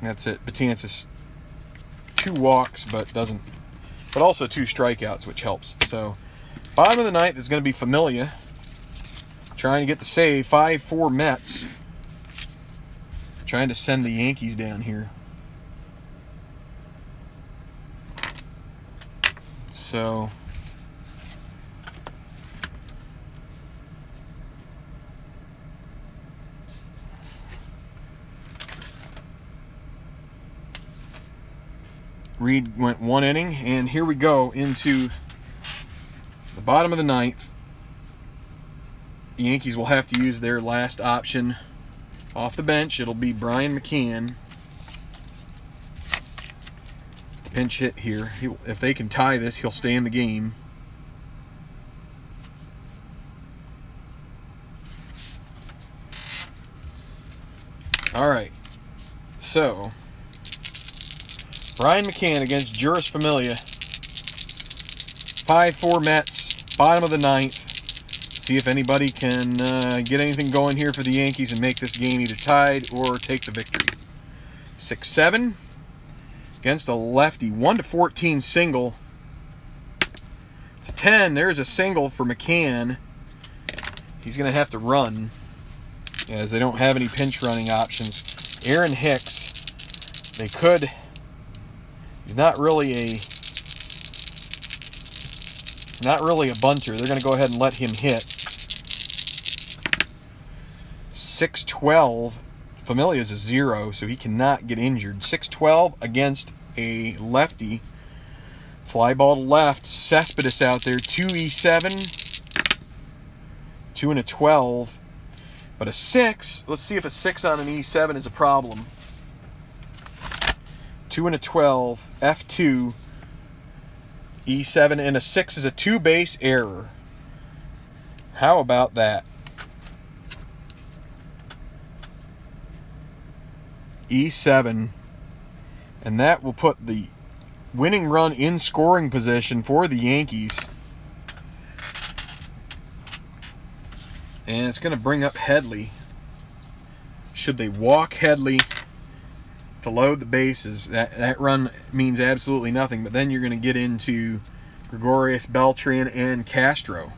That's it. Betances 2 walks, but also 2 strikeouts, which helps. So, bottom of the 9th is going to be Familia. Trying to get the save. 5-4 Mets. Trying to send the Yankees down here. So, Reed went 1 inning, and here we go into the bottom of the ninth, the Yankees will have to use their last option off the bench. It'll be Brian McCann. Pinch hit here. If they can tie this, he'll stay in the game. All right. So, Brian McCann against Juris Familia. 5-4 Mets, bottom of the ninth. See if anybody can get anything going here for the Yankees and make this game either tied or take the victory. 6-7 against a lefty. 1-14 single. It's a 10. There's a single for McCann. He's going to have to run, as they don't have any pinch running options. Aaron Hicks, they could. He's not really a bunter. They're going to go ahead and let him hit. 6-12. Familia is a 0, so he cannot get injured. 6-12 against a lefty. Fly ball to left. Cespedes out there. 2E7. 2 and a 12. But a 6, let's see if a 6 on an E7 is a problem. 2 and a 12, F2, E7, and a 6 is a 2-base error. How about that? E7, and that will put the winning run in scoring position for the Yankees. And it's going to bring up Headley. Should they walk Headley to load the bases, that run means absolutely nothing. But then you're going to get into Gregorius, Beltran, and Castro.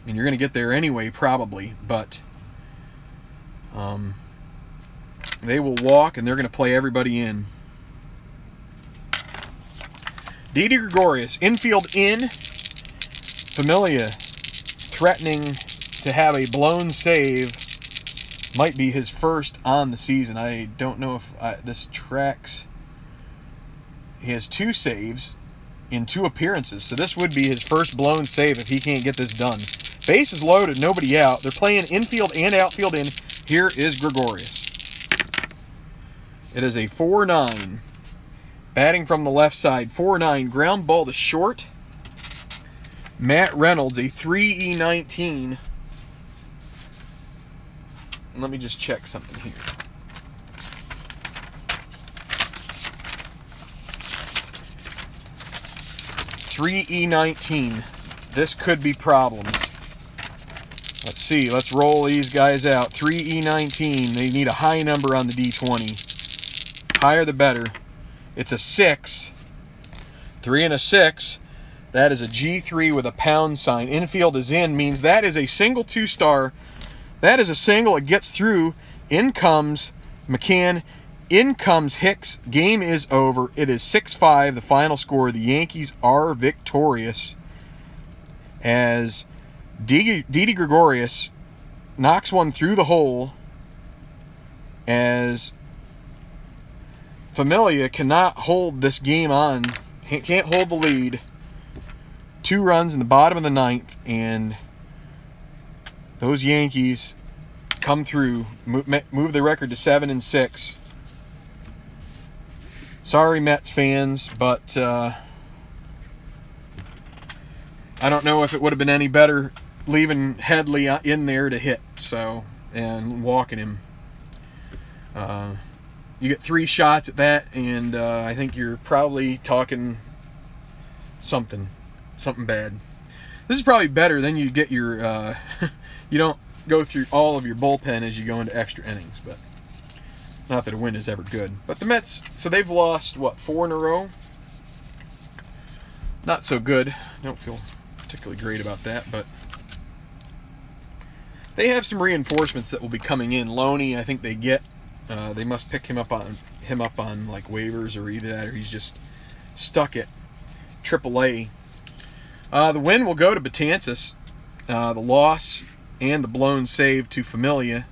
And you're going to get there anyway, probably. But they will walk, and they're going to play everybody in. Didi Gregorius, infield in. Familia threatening to have a blown save. Might be his first on the season. I don't know if this tracks. He has 2 saves in 2 appearances, so this would be his first blown save if he can't get this done. Bases loaded, nobody out. They're playing infield and outfield in. Here is Gregorius. It is a 4-9. Batting from the left side, 4-9. Ground ball to short. Matt Reynolds, a 3E19. Let me just check something here. 3E19. This could be problems. Let's see. Let's roll these guys out. 3E19. They need a high number on the D20. Higher the better. It's a 6. 3 and a 6. That is a G3 with a pound sign. Infield is in means that is a single 2-star. That is a single. It gets through. In comes McCann. In comes Hicks. Game is over. It is 6-5, the final score. The Yankees are victorious as Didi Gregorius knocks one through the hole as Familia cannot hold this game on. Can't hold the lead. 2 runs in the bottom of the ninth, and those Yankees come through, move the record to 7-6. Sorry, Mets fans, but I don't know if it would have been any better leaving Headley in there to hit, and walking him. You get 3 shots at that, and I think you're probably talking something bad. This is probably better than you get your you don't go through all of your bullpen as you go into extra innings, but not that a win is ever good. But the Mets, so they've lost what, 4 in a row? Not so good. I don't feel particularly great about that, but they have some reinforcements that will be coming in. Loney, I think they get. They must pick him up on like waivers or either that, or he's just stuck at AAA. The win will go to Betances. The loss and the blown save to Familia.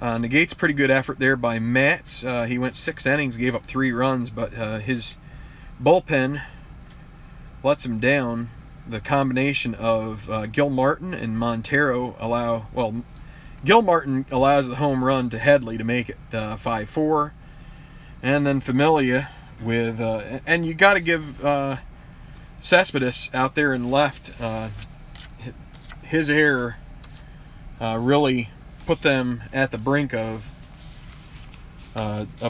Negates pretty good effort there by Matz. He went 6 innings, gave up 3 runs, but his bullpen lets him down. the combination of Gil Martin and Montero allow, well, Gil Martin allows the home run to Headley to make it 5-4, and then Familia with, and you got to give Cespedes out there in left, his error really put them at the brink of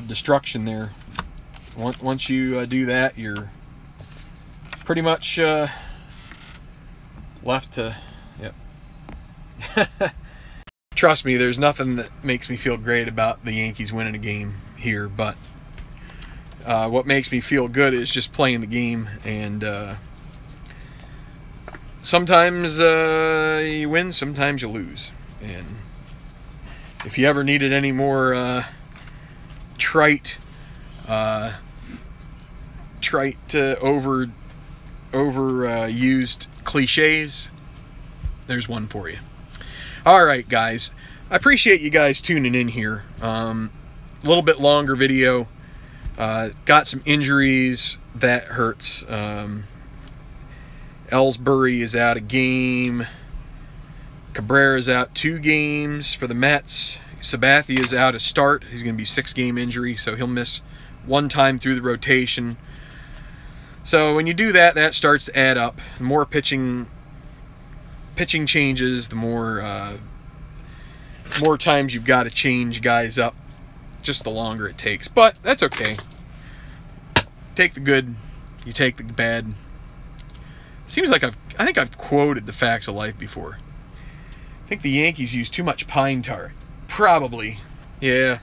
destruction there. Once you do that, you're pretty much left to, yep. Trust me, there's nothing that makes me feel great about the Yankees winning a game here, but what makes me feel good is just playing the game, and sometimes you win, sometimes you lose. And if you ever needed any more trite overused cliches, there's one for you. All right, guys, I appreciate you guys tuning in here. A little bit longer video. Got some injuries, that hurts. Ellsbury is out a game. Cabrera's out 2 games for the Mets. Sabathia is out a start. He's going to be 6-game injury, so he'll miss 1 time through the rotation. So when you do that, that starts to add up. The more pitching changes, the more times you've got to change guys up, just the longer it takes. But that's okay. Take the good, you take the bad. Seems like I think I've quoted the Facts of Life before. I think the Yankees use too much pine tar. Probably. Yeah.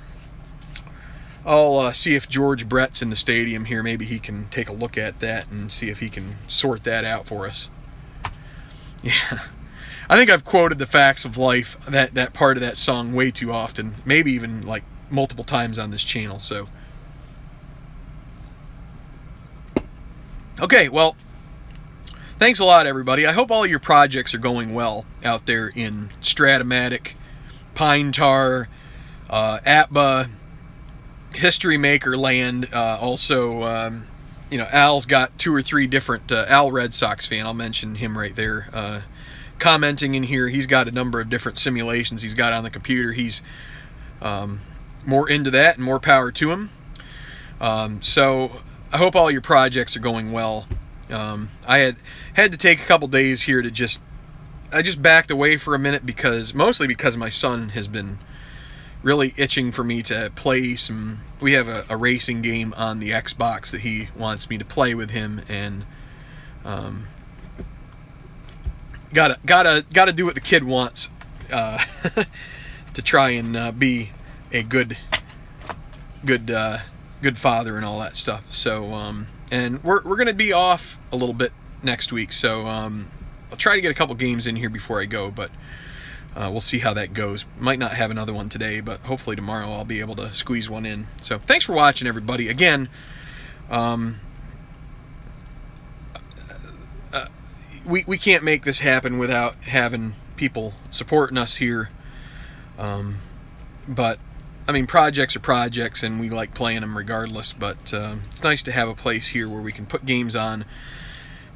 I'll see if George Brett's in the stadium here. Maybe he can take a look at that and see if he can sort that out for us. Yeah. I think I've quoted the Facts of Life, that part of that song, way too often. Maybe even like multiple times on this channel. So, okay, well, thanks a lot, everybody. I hope all your projects are going well out there in Stratomatic, Pine Tar, ATBA, History Maker land. Also, you know, Al's got 2 or 3 different, Al Red Sox fan, I'll mention him right there, commenting in here. He's got a number of different simulations he's got on the computer. He's more into that, and more power to him. So I hope all your projects are going well. I had to take a couple days here to I just backed away for a minute, mostly because my son has been really itching for me to play some. We have a racing game on the Xbox that he wants me to play with him, and gotta do what the kid wants to try and be a good father and all that stuff. So and we're gonna be off a little bit next week, so I'll try to get a couple games in here before I go, but we'll see how that goes. Might not have another one today, but hopefully tomorrow I'll be able to squeeze one in. So thanks for watching, everybody. Again, we can't make this happen without having people supporting us here. But I mean, projects are projects, and we like playing them regardless. But it's nice to have a place here where we can put games on.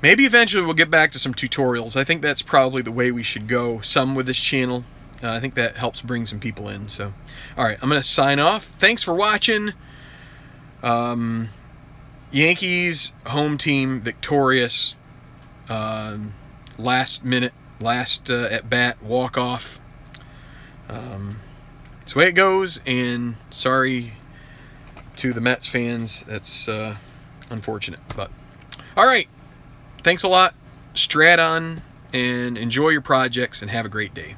Maybe eventually we'll get back to some tutorials. I think that's probably the way we should go, some with this channel. I think that helps bring some people in. So, all right, I'm going to sign off. Thanks for watching. Yankees home team victorious. Last minute, last at bat, walk off. It's the way it goes, and sorry to the Mets fans. That's unfortunate, but all right. Thanks a lot. Strat on, and enjoy your projects, and have a great day.